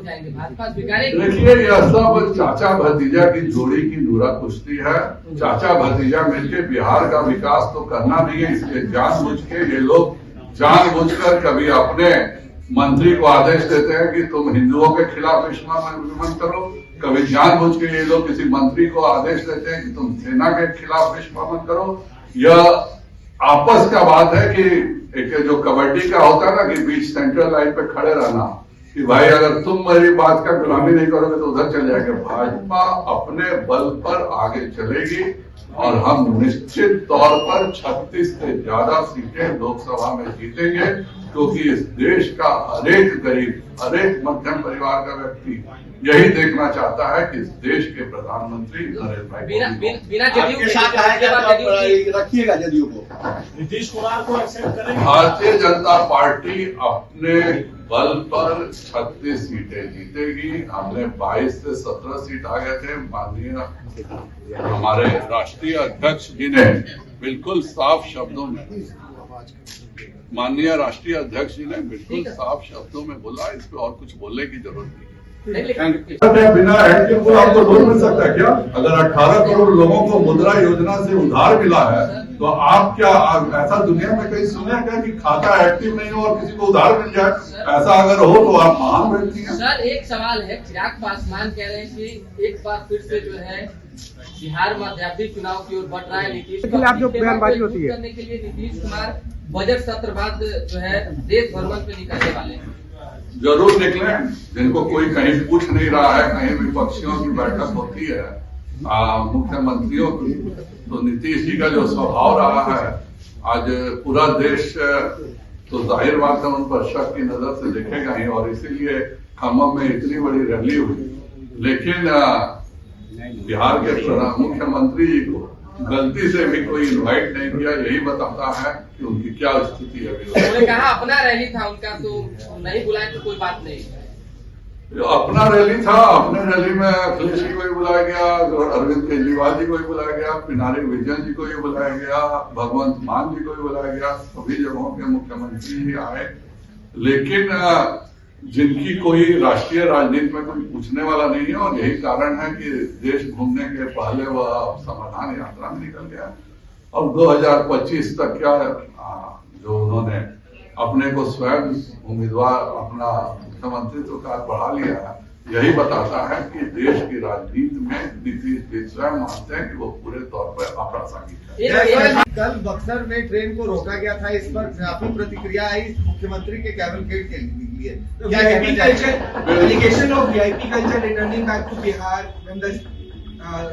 जाएंगे, भाजपा स्वीकारेगी? देखिए, यह सब चाचा भतीजा की जोड़ी की धुरा कुश्ती है। चाचा भतीजा मिलके बिहार का विकास तो करना नहीं है, इसलिए जानबूझ के ये लोग जानबूझकर कभी अपने मंत्री को आदेश देते हैं कि तुम हिंदुओं के खिलाफ विमन करो, कभी जानबूझ के ये लोग किसी मंत्री को आदेश देते हैं कि तुम सेना के खिलाफ विस्फोट करो। यह आपस का बात है कि एक जो कबड्डी का होता है ना कि बीच सेंट्रल लाइन पे खड़े रहना कि भाई अगर तुम मेरी बात का गुलामी नहीं करोगे तो उधर चल जाएंगे। भाजपा अपने बल पर आगे चलेगी और हम निश्चित तौर पर 36 से ज्यादा सीटें लोकसभा में जीतेंगे, क्योंकि इस देश का हरेक गरीब, हरेक मध्यम परिवार का व्यक्ति यही देखना चाहता है कि इस देश के प्रधानमंत्री नरेंद्र भाई बिना जदयू के साथ रखिएगा जदयू को, नीतीश कुमार को एक्सेप्ट करेंगे। भारतीय जनता पार्टी अपने बल पर 36 सीटें जीतेगी। हमने 22 से 17 सीट आ गए थे। माननीय हमारे राष्ट्रीय अध्यक्ष जी ने बिल्कुल साफ शब्दों में बोला, इस पे और कुछ बोलने की जरूरत नहीं। बिना हेल्थ को आपको लोन मिल सकता है क्या? अगर 18 करोड़ लोगों को मुद्रा योजना से उधार मिला है तो आप क्या ऐसा दुनिया में कहीं सुने क्या कि खाता एक्टिव नहीं हो और किसी को उधार मिल जाए? ऐसा अगर हो तो आप महान व्यक्ति हैं। सर, एक सवाल है, चिराग पासवान कह रहे हैं कि एक बार फिर से जो है बिहार मध्यावधि चुनाव की ओर बढ़ रहा है नीतीश। आप जो बयानबाजी होती है करने के लिए नीतीश कुमार बजट सत्र बाद जो है देश भ्रमण पे निकलने वाले हैं। जरूर निकले। जिनको कोई कहीं पूछ नहीं रहा है, कहीं विपक्षियों की बैठक होती है मुख्यमंत्रियों की, तो नीतीश जी का जो स्वभाव रहा है, आज पूरा देश तो जाहिर बात है उन पर शक की नजर से देखेगा ही, और इसीलिए खम्भम में इतनी बड़ी रैली हुई। लेकिन बिहार के मुख्यमंत्री जी को गलती से भी कोई इनवाइट नहीं किया, यही बताता है कि उनकी क्या स्थिति है। उन्होंने कहा अपना रैली था उनका, तो नहीं बुलाए तो कोई बात नहीं। अपना रैली था, अपने रैली में अखिलेश जी को ही बुलाया गया, अरविंद केजरीवाल जी को ही बुलाया गया, पिनाकी विजयन जी को ही बुलाया गया, भगवंत मान जी को ही बुलाया गया, सभी जगहों के मुख्यमंत्री ही आए। लेकिन जिनकी कोई राष्ट्रीय राजनीति में कोई पूछने वाला नहीं है, और यही कारण है कि देश घूमने के पहले वह समाधान यात्रा में निकल गया। अब 2025 तक क्या जो उन्होंने अपने को स्वयं उम्मीदवार अपना मुख्यमंत्रित्व का बढ़ा लिया है, यही बताता है कि देश की राजनीति में नीतीश जी स्वयं मानते हैं कि वो पूरे तौर पर अप्रासंगिक है। कल बक्सर में ट्रेन को रोका गया था, इस पर काफी प्रतिक्रिया आई मुख्यमंत्री के कैबिनेट के लिए। तो VIP culture, allegation of VIP culture returning back to Bihar when the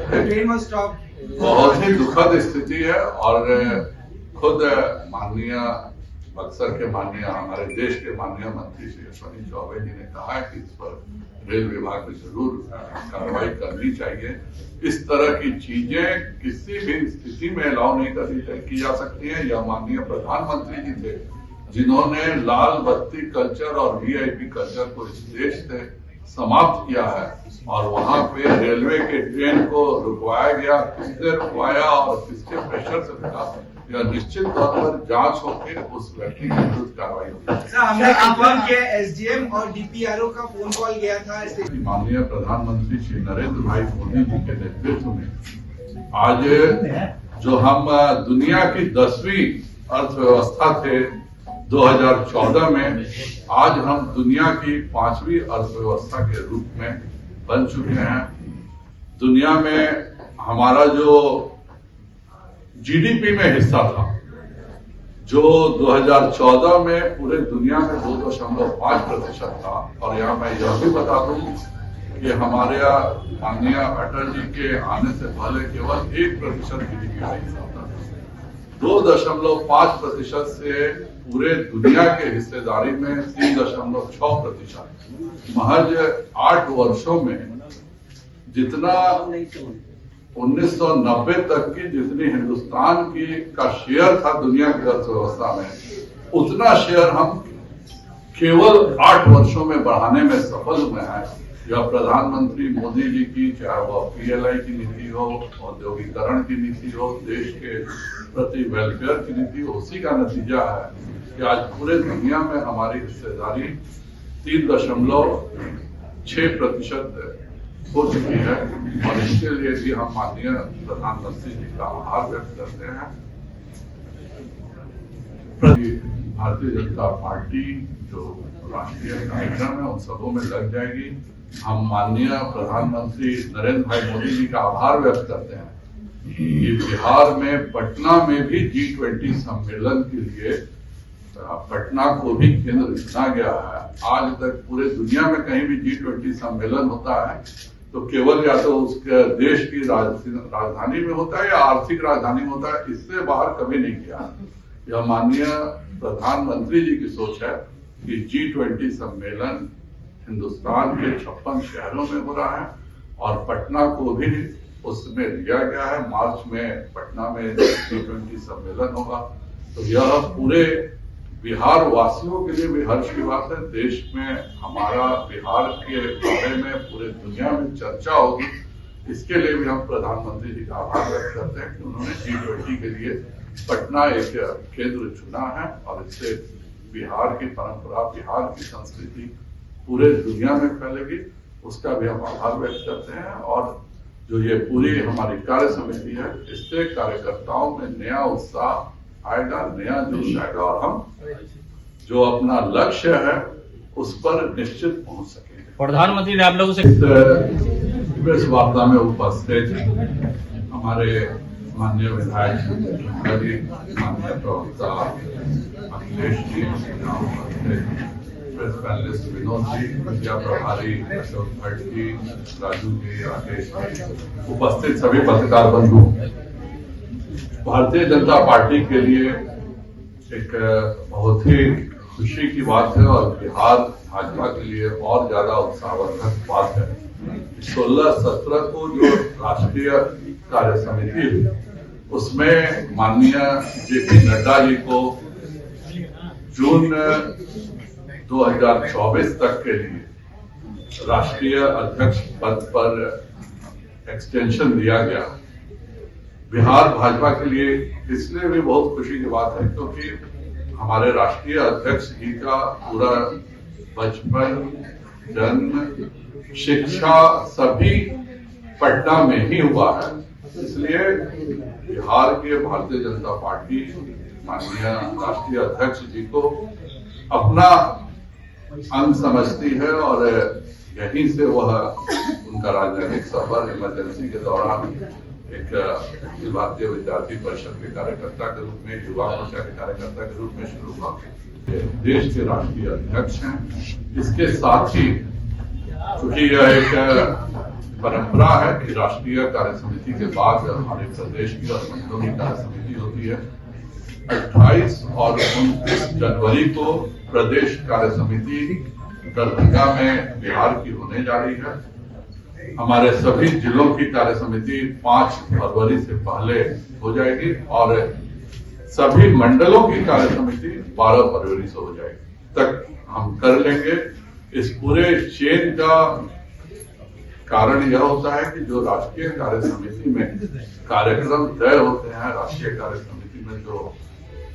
train was stopped. बहुत ही दुखद स्थिति है, और खुद माननीय बक्सर के हमारे देश के माननीय मंत्री श्री अश्विनी चौबे जी ने कहा है कि इस पर रेल विभाग को जरूर कार्रवाई करनी चाहिए। इस तरह की चीजें किसी भी स्थिति में अलाउ नहीं की जा सकती है। यह माननीय प्रधानमंत्री जी थे जिन्होंने लाल बत्ती कल्चर और VIP कल्चर को इस देश से समाप्त किया है, और वहां पे रेलवे के ट्रेन को रुकवाया गया। किसने रुकवाया और किसके प्रेशर से रुका, यह निश्चित तौर पर जांच होकर उस व्यक्ति के विरुद्ध कार्रवाई होगी। हमने कंफर्म किया SDM और DPRO का फोन कॉल गया था। माननीय प्रधानमंत्री श्री नरेंद्र भाई मोदी जी के नेतृत्व में आज जो हम दुनिया की 10वीं अर्थव्यवस्था थे 2014 में, आज हम दुनिया की 5वीं अर्थव्यवस्था के रूप में बन चुके हैं। दुनिया में हमारा जो GDP में हिस्सा था, जो 2014 में पूरे दुनिया में 2.5% था, और यहाँ मैं यह भी बता दूं कि हमारे माननीय अटल जी के आने से पहले केवल 1% GDP का हिस्सा था। 2.5% से पूरे दुनिया के हिस्सेदारी में 3.6%। महज 8 वर्षों में जितना 1990 तक की जितनी हिंदुस्तान की का शेयर था दुनिया की अर्थव्यवस्था में, उतना शेयर हम केवल 8 वर्षों में बढ़ाने में सफल हुए हैं। यह प्रधानमंत्री मोदी जी की, चाहे वह PLI की नीति हो, औद्योगिकरण की नीति हो, देश के प्रति वेलफेयर की नीति हो, उसी का नतीजा है कि आज पूरे दुनिया में हमारी हिस्सेदारी 6% हो चुकी है और इसके लिए भी हम माननीय प्रधानमंत्री जी का आभार व्यक्त करते हैं। भारतीय जनता पार्टी जो राष्ट्रीय कार्यक्रम है उन सबों में लग जाएगी। हम माननीय प्रधानमंत्री नरेंद्र भाई मोदी जी का आभार व्यक्त करते हैं कि बिहार में पटना में भी G20 सम्मेलन के लिए पटना को भी केंद्र चुना गया है। आज तक पूरे दुनिया में कहीं भी G20 सम्मेलन होता है तो केवल या तो उसके देश की राजधानी में होता है या आर्थिक राजधानी में होता है, इससे बाहर कभी नहीं किया। यह माननीय प्रधानमंत्री जी की सोच है कि G20 सम्मेलन हिंदुस्तान के 56 शहरों में हो रहा है और पटना को भी उसमें लिया गया है। मार्च में पटना में G20 सम्मेलन होगा। तो यह पूरे बिहार वासियों के लिए भी हर्ष की बात है। देश में हमारा बिहार के बारे में पूरे दुनिया में चर्चा होगी। इसके लिए भी हम प्रधानमंत्री जी का आभार व्यक्त करते हैं कि उन्होंने G20 के लिए पटना एक केंद्र चुना है और इससे बिहार की परंपरा, बिहार की संस्कृति पूरे दुनिया में फैलेगी। उसका भी हम आभार व्यक्त करते हैं। और जो ये पूरी हमारी कार्य समिति है, इससे कार्यकर्ताओं में नया उत्साह आएगा, नया जोश आएगा और हम जो अपना लक्ष्य है उस पर निश्चित पहुंच सकेंगे। प्रधानमंत्री ने आप लोगों से प्रेस वार्ता में उपस्थित हमारे माननीय विधायक माननीय प्रवक्ता Akhilesh ji, press panelist Vinod ji, media प्रभारी अशोक भट्ट जी, राजू जी, राकेश जी, उपस्थित सभी पत्रकार बंधु, भारतीय जनता पार्टी के लिए एक बहुत ही खुशी की बात है और बिहार भाजपा के लिए और ज्यादा उत्साहवर्धक बात है। 16-17 को जो राष्ट्रीय कार्य समिति हुई उसमें माननीय जेपी नड्डा जी को जून 2024 तक के लिए राष्ट्रीय अध्यक्ष पद पर एक्सटेंशन दिया गया। बिहार भाजपा के लिए इसलिए भी बहुत खुशी की बात है क्योंकि हमारे राष्ट्रीय अध्यक्ष जी का पूरा बचपन, जन्म, शिक्षा सभी पटना में ही हुआ है। इसलिए बिहार के भारतीय जनता पार्टी माननीय राष्ट्रीय अध्यक्ष जी को अपना अंग समझती है और यहीं से वह उनका राजनीतिक सफर इमरजेंसी के दौरान एक अखिल भारतीय विद्यार्थी परिषद के कार्यकर्ता के रूप में, युवा मोर्चा के कार्यकर्ता के रूप में शुरू हुआ। देश के राष्ट्रीय अध्यक्ष हैं। इसके साथ ही क्योंकि यह एक परंपरा है कि राष्ट्रीय कार्य समिति के बाद हमारे प्रदेश की और मंडलों की कार्य समिति होती है। 28 और 29 जनवरी को प्रदेश कार्य समिति दरभंगा में बिहार की होने जा रही है। हमारे सभी जिलों की कार्य समिति 5 फरवरी से पहले हो जाएगी और सभी मंडलों की कार्य समिति 12 फरवरी से हो जाएगी। तक हम कर लेंगे। इस पूरे चेन का कारण यह होता है कि जो राष्ट्रीय कार्य समिति में कार्यक्रम तय होते हैं, राष्ट्रीय कार्य समिति में जो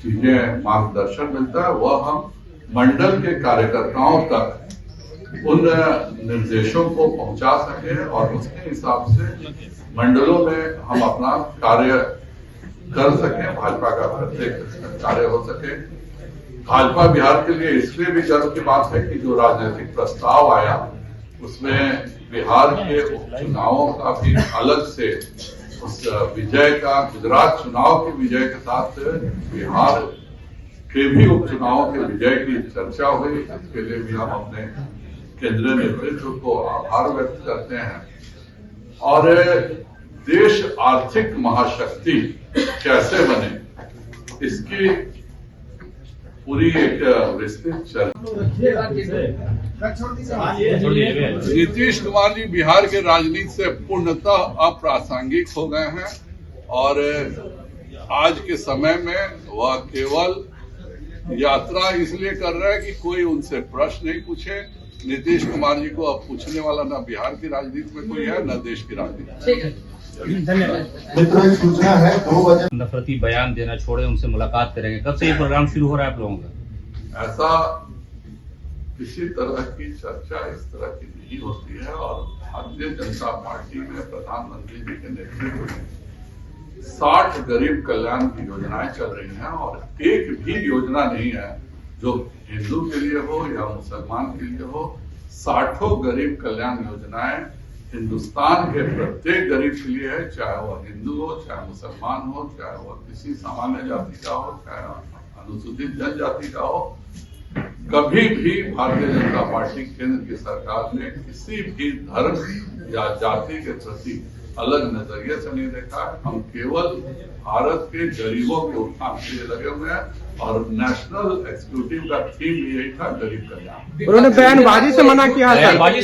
चीजें मार्गदर्शन मिलता है वह हम मंडल के कार्यकर्ताओं तक उन निर्देशों को पहुंचा सके और उसके हिसाब से मंडलों में हम अपना कार्य कर सकें, भाजपा का प्रत्येक कार्य हो सके। भाजपा बिहार के लिए इसलिए भी गर्व की बात है कि जो राजनीतिक प्रस्ताव आया उसमें बिहार के उपचुनावों का भी अलग से उस विजय का, गुजरात चुनाव की विजय के साथ बिहार के भी उपचुनावों के विजय की चर्चा हुई। इसके लिए भी हम अपने केंद्रीय नेतृत्व को आभार व्यक्त करते हैं। और देश आर्थिक महाशक्ति कैसे बने इसकी पूरी एक विस्तृत चर्चा। नीतीश कुमार जी बिहार के राजनीति से पूर्णतः अप्रासंगिक हो गए हैं और आज के समय में वह केवल यात्रा इसलिए कर रहे हैं कि कोई उनसे प्रश्न नहीं पूछे। नीतीश कुमार जी को अब पूछने वाला न बिहार की राजनीति में कोई है न देश की राजनीति। धन्यवाद। सूचना है 2 बजे नफरती बयान देना छोड़े, उनसे मुलाकात करेंगे। कब से ये प्रोग्राम शुरू हो रहा है आप लोगों का? ऐसा किसी तरह की चर्चा इस तरह की नहीं होती है। और भारतीय जनता पार्टी में प्रधानमंत्री जी के नेतृत्व में 60 गरीब कल्याण की योजनाएं चल रही हैं और एक भी योजना नहीं है जो हिंदू के लिए हो या मुसलमान के लिए हो। 60 गरीब कल्याण योजनाएं हिंदुस्तान के प्रत्येक गरीब के लिए है, चाहे वह हिंदू हो, चाहे मुसलमान हो, चाहे वह किसी सामान्य जाति का हो, चाहे अनुसूचित जनजाति का हो। कभी भी भारतीय जनता पार्टी केंद्र की सरकार ने किसी भी धर्म या जाति के प्रति अलग नजरिए से नहीं देखा है। हम केवल भारत के गरीबों के उत्थान के लिए लगे हुए हैं और नेशनल एग्जीक्यूटिव का थीम भी यही था, गरीब कल्याण। उन्होंने बयानबाजी से मना किया था। बयानबाजी